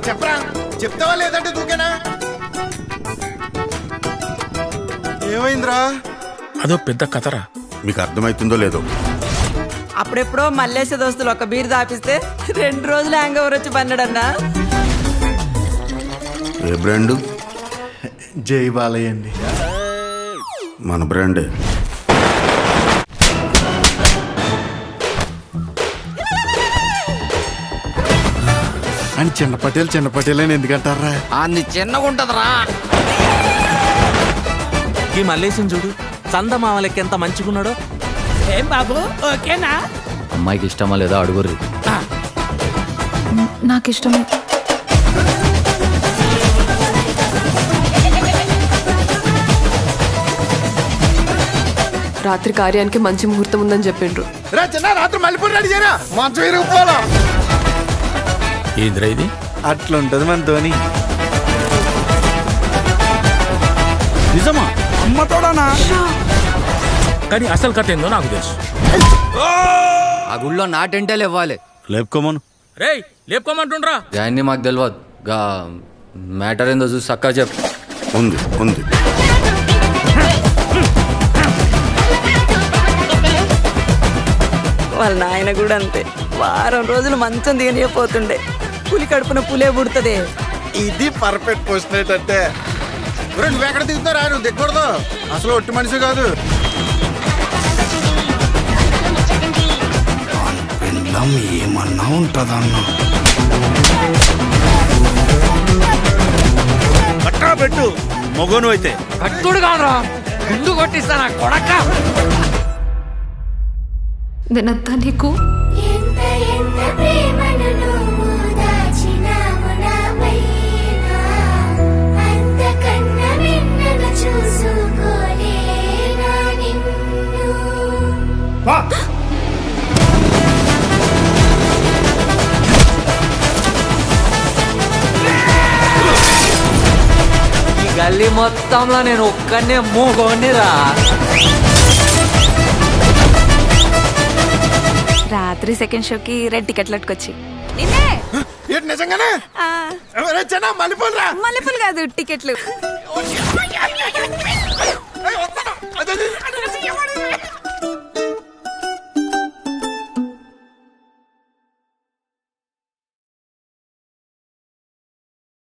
చెప్పరా, చెప్తావా లేదంటే దూకేనా? ఏమైందిరా? అదో పెద్ద కథరా. మీకు అర్థమవుతుందో లేదో. అప్పుడెప్పుడో మల్లేసే దోస్తులు ఒక బీర్ దాపిస్తే 2 రోజులు హ్యాంగ్ ఓవర్ వచ్చి పన్నాడన్నా. ఏ బ్రాండ్? జై బాలయ్య అండి. మన బ్రాండే. అని చిన్న పటేల్ అని ఎందుకంటారా? అన్ని చిన్నగా ఉంటదరా. ఈ మల్లేశం చూడు, చందమామలకి ఎంత మంచిగున్నాడో. ఏం బాబు ఓకేనా? అమ్మాయికి ఇష్టమా లేదా అడుగుర్రి. నాకు ఇష్టమే. రాత్రి కార్యానికి మంచి ముహూర్తం ఉందని చెప్పిండ్రు. రాత్రి మల్లెపూలు రెడీ చేయరా, మంచం ఇరుగుపోవాలా. ఏంద్రా ఇది? అట్లుంటది మనతోని. నిజమా? అమ్మతోడనా? కానీ అసలు కథ ఏందో నాకు తెలుసు. ఆ గుళ్ళో నా టెంటేలు ఇవ్వాలి. లేపుకోమను. రేయ్ లేపుకోమంటుండ్రా. గాయన్ని మాకు తెలియదు. గా మ్యాటర్ ఏందో చూసి చక్కా చెప్పు. ఉంది. వాళ్ళ నాయన కూడా అంతే. వారం రోజులు మంచం దిగనిపోతుండే. పులి కడుపున పులే పుడుతుంది. ఇది పర్ఫెక్ట్ క్వశ్చన్ ఏంటంటే, నువ్వు ఎక్కడ దిగుతారా? నువ్వు దిగకూడదు, అసలు ఒట్టి మనిషి కాదు. ఏమన్నా ఉంటుందన్న పట్టా పెట్టు మొగోను అయితే. కట్టుడు కాదురా, గుండు కొట్టిస్తానా కొడక. నేనంతా నీకు ఎంత ఎంత ప్రేమను నువ్వు దాచినావు నాపైనా, అంతకన్నా మిన్నగా చూసుకోలేనా నిన్ను. ఈ గల్లీ మొత్తంలో నేను ఒక్కనే మూగోని రా. రాత్రి సెకండ్ షోకి 2 టికెట్లు అట్టుకొచ్చి ఏంటి నిజంగానే? మల్లెపూలు రా. మల్లెపూలు కాదు, టికెట్లు.